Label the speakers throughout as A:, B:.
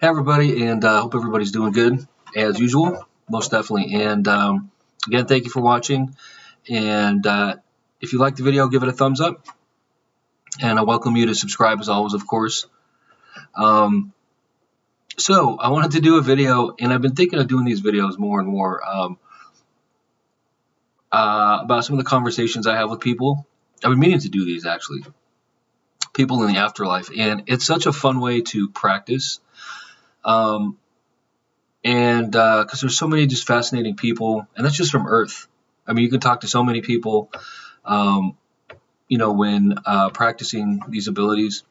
A: Hey everybody, and hope everybody's doing good as usual, most definitely. And again, thank you for watching. And if you like the video, give it a thumbs up. And I welcome you to subscribe as always, of course. So I wanted to do a video, and I've been thinking of doing these videos more and more about some of the conversations I have with people. I've been meaning to do these actually, people in the afterlife, and it's such a fun way to practice. And because there's so many just fascinating people, and that's just from Earth. I mean, you can talk to so many people, when practicing these abilities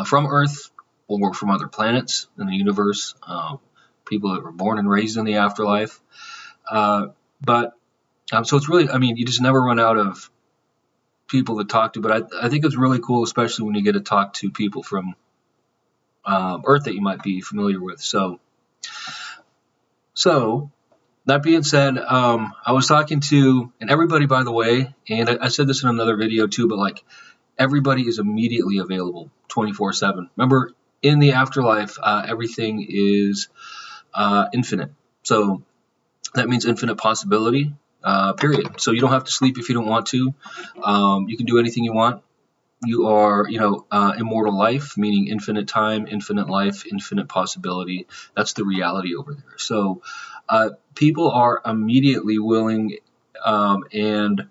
A: from Earth or from other planets in the universe, people that were born and raised in the afterlife. So it's really, I mean, you just never run out of people to talk to, but I think it's really cool, especially when you get to talk to people from Earth that you might be familiar with. So that being said, I was talking to, and everybody, by the way, and I said this in another video too, but like everybody is immediately available 24/7. Remember, in the afterlife, everything is infinite. So that means infinite possibility, period. So you don't have to sleep if you don't want to. You can do anything you want. You are, immortal life, meaning infinite time, infinite life, infinite possibility. That's the reality over there. So people are immediately willing and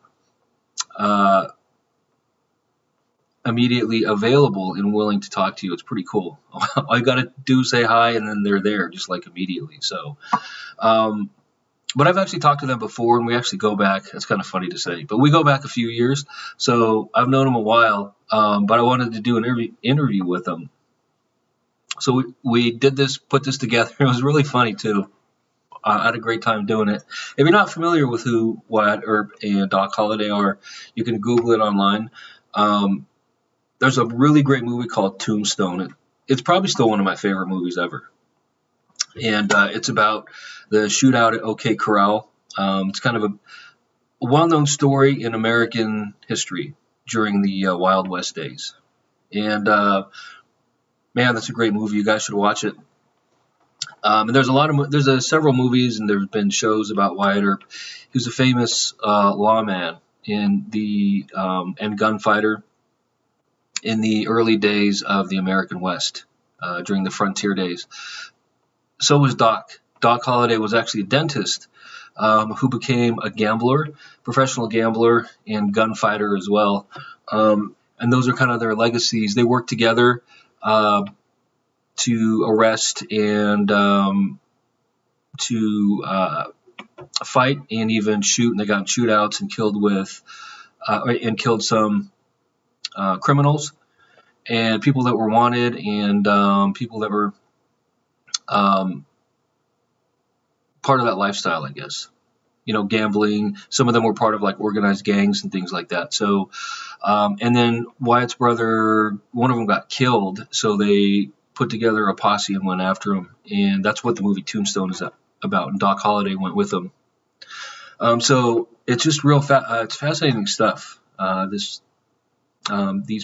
A: immediately available and willing to talk to you. It's pretty cool. All you got to do is say hi, and then they're there, just like immediately. So, but I've actually talked to them before, and we actually go back. It's kind of funny to say, but we go back a few years. So I've known them a while, but I wanted to do an interview with them. So we did this, put this together. It was really funny too. I had a great time doing it. If you're not familiar with who Wyatt, Earp, and Doc Holliday are, you can Google it online. There's a really great movie called Tombstone. It's probably still one of my favorite movies ever. And it's about the shootout at OK Corral. It's kind of a well-known story in American history during the Wild West days. And man, that's a great movie. You guys should watch it. And there's several movies, and there's been shows about Wyatt Earp. He was a famous lawman and gunfighter in the early days of the American West during the frontier days. So was Doc. Doc Holliday was actually a dentist who became a gambler, professional gambler, and gunfighter as well. And those are kind of their legacies. They worked together to arrest and to fight and even shoot. And they got in shootouts and killed some criminals and people that were wanted and people that were part of that lifestyle, I guess. Gambling. Some of them were part of like organized gangs and things like that. So, and then Wyatt's brother, one of them got killed, so they put together a posse and went after him, and that's what the movie Tombstone is about. And Doc Holliday went with them. So it's just it's fascinating stuff. These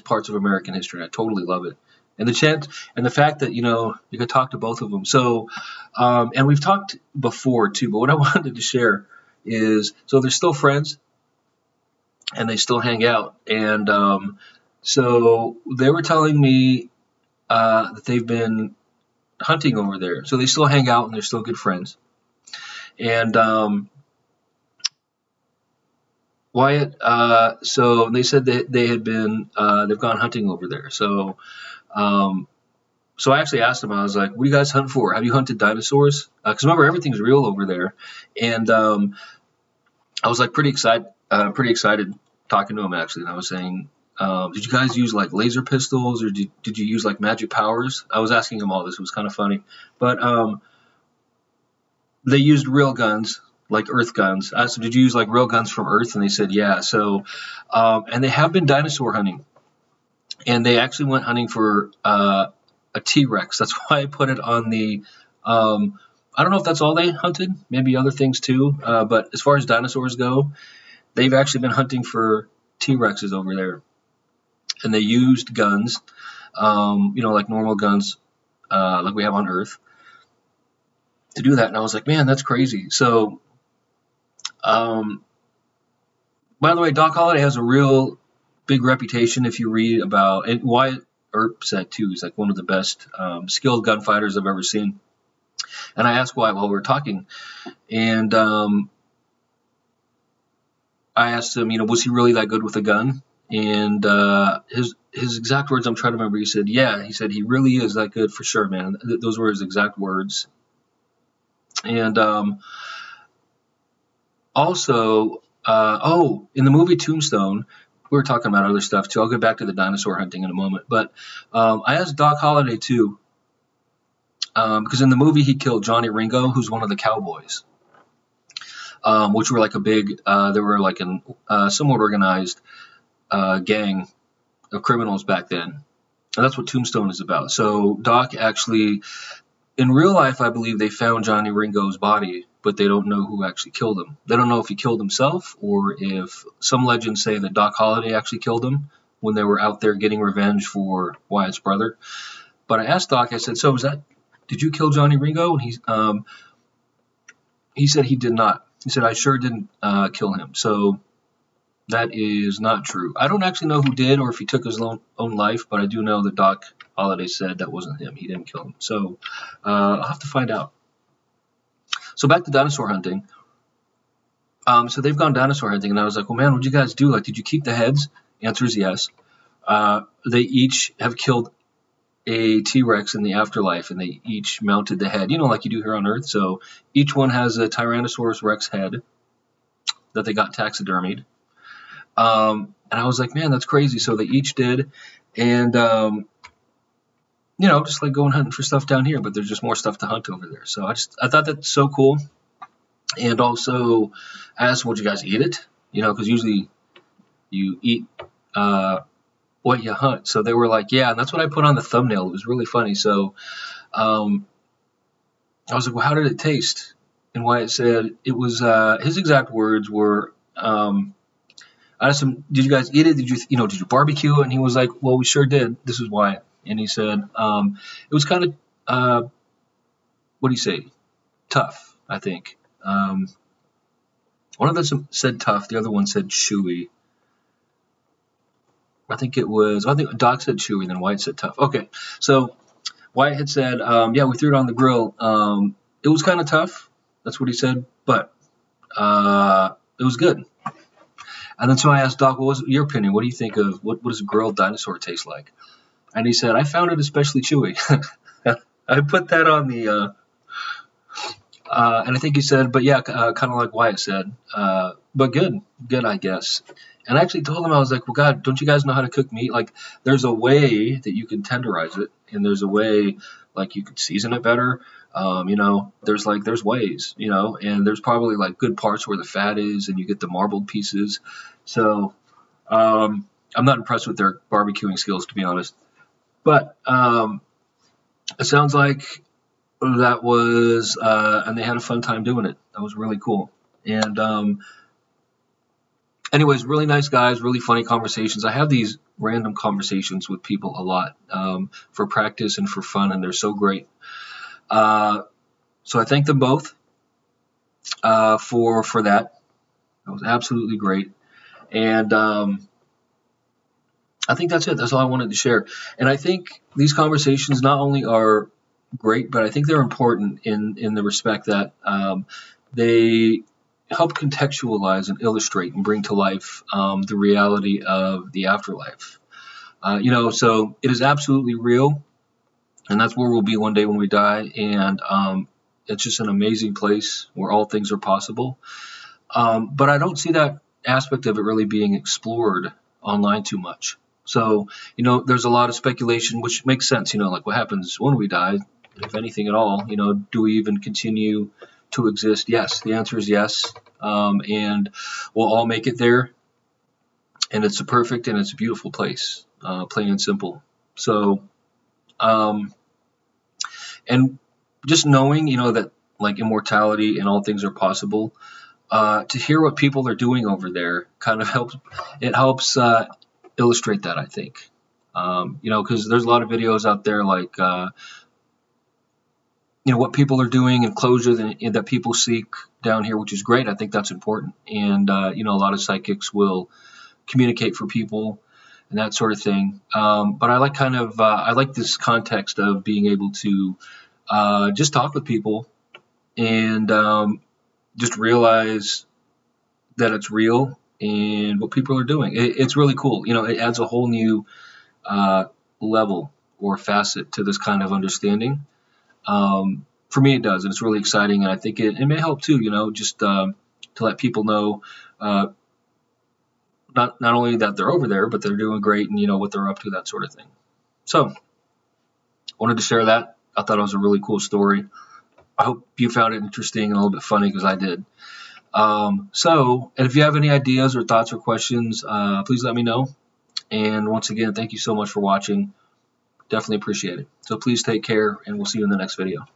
A: parts of American history, I totally love it. And the fact that you could talk to both of them. So, and we've talked before too. But what I wanted to share is, so they're still friends, and they still hang out. And so they were telling me that they've been hunting over there. So they still hang out, and they're still good friends. And Wyatt, so they said that they had been, they've gone hunting over there. So I actually asked them, I was like, what do you guys hunt for? Have you hunted dinosaurs? Because remember, everything's real over there. And I was like pretty excited talking to him actually. And I was saying, did you guys use like laser pistols, or did you use like magic powers? I was asking them all this. It was kind of funny. But they used real guns, like Earth guns. I asked them, did you use like real guns from Earth? And they said, yeah. So, and they have been dinosaur hunting. And they actually went hunting for a T-Rex. That's why I put it on the, I don't know if that's all they hunted, maybe other things too. But as far as dinosaurs go, they've actually been hunting for T-Rexes over there. And they used guns, like normal guns like we have on Earth, to do that. And I was like, man, that's crazy. So, by the way, Doc Holliday has a real big reputation. If you read about it, Wyatt Earp said too, he's like one of the best skilled gunfighters I've ever seen. And I asked Wyatt while we were talking, and I asked him, was he really that good with a gun? And his exact words, I'm trying to remember. He said, "Yeah." He said he really is that good for sure, man. Those were his exact words. And also, in the movie Tombstone, we were talking about other stuff too. I'll get back to the dinosaur hunting in a moment. But I asked Doc Holliday too, because in the movie he killed Johnny Ringo, who's one of the cowboys, which were like a big, they were like a somewhat organized gang of criminals back then. And that's what Tombstone is about. So Doc actually, in real life, I believe they found Johnny Ringo's body, but they don't know who actually killed him. They don't know if he killed himself or if some legends say that Doc Holliday actually killed him when they were out there getting revenge for Wyatt's brother. But I asked Doc, I said, so did you kill Johnny Ringo? And he said he did not. He said, I sure didn't kill him. So that is not true. I don't actually know who did or if he took his own life, but I do know that Doc Holliday said that wasn't him. He didn't kill him. So I'll have to find out. So back to dinosaur hunting. So they've gone dinosaur hunting, and I was like, well, man, what'd you guys do? Like, did you keep the heads? Answer is yes. They each have killed a T-Rex in the afterlife, and they each mounted the head, like you do here on Earth. So each one has a Tyrannosaurus Rex head that they got taxidermied. And I was like, man, that's crazy. So they each did. And, just like going hunting for stuff down here, but there's just more stuff to hunt over there. So I thought that's so cool. And also asked, would you guys eat it? Because usually you eat what you hunt. So they were like, yeah, and that's what I put on the thumbnail. It was really funny. So I was like, well, how did it taste? And Wyatt said it was, his exact words were, I asked him, did you guys eat it? Did you barbecue? And he was like, well, we sure did. This is Wyatt. And he said, it was kind of, what do you say? Tough, I think. One of them said tough. The other one said chewy. I think Doc said chewy, then Wyatt said tough. Okay. So Wyatt had said, yeah, we threw it on the grill. It was kind of tough. That's what he said, but, it was good. And then so I asked Doc, what was your opinion? What do you think of, what does a grilled dinosaur taste like? And he said, I found it especially chewy. I put that on the, and I think he said, but yeah, kind of like Wyatt said, but good, I guess. And I actually told him, I was like, well, God, don't you guys know how to cook meat? Like, there's a way that you can tenderize it, and there's a way, like, you could season it better. There's ways, and there's probably like good parts where the fat is, and you get the marbled pieces. So, I'm not impressed with their barbecuing skills, to be honest. But it sounds like that was, and they had a fun time doing it. That was really cool. And anyways, really nice guys, really funny conversations. I have these random conversations with people a lot for practice and for fun, and they're so great. So I thank them both for that. That was absolutely great. And I think that's it. That's all I wanted to share. And I think these conversations not only are great, but I think they're important in the respect that they help contextualize and illustrate and bring to life the reality of the afterlife. So it is absolutely real, and that's where we'll be one day when we die. And it's just an amazing place where all things are possible. But I don't see that aspect of it really being explored online too much. So, there's a lot of speculation, which makes sense, like what happens when we die, if anything at all, do we even continue to exist? Yes, the answer is yes. And we'll all make it there. And it's a perfect and it's a beautiful place, plain and simple. So, and just knowing, that like immortality and all things are possible, to hear what people are doing over there kind of helps illustrate that, I think. Because there's a lot of videos out there like what people are doing and closure that people seek down here, which is great. I think that's important. And, a lot of psychics will communicate for people and that sort of thing. But I like I like this context of being able to just talk with people and just realize that it's real and what people are doing. It's really cool. It adds a whole new level or facet to this kind of understanding. For me, it does, and it's really exciting, and I think it may help too. Just to let people know, not only that they're over there, but they're doing great, and what they're up to, that sort of thing. So, wanted to share that. I thought it was a really cool story. I hope you found it interesting and a little bit funny because I did. And if you have any ideas or thoughts or questions, please let me know. And once again, thank you so much for watching. Definitely appreciate it. So please take care, and we'll see you in the next video.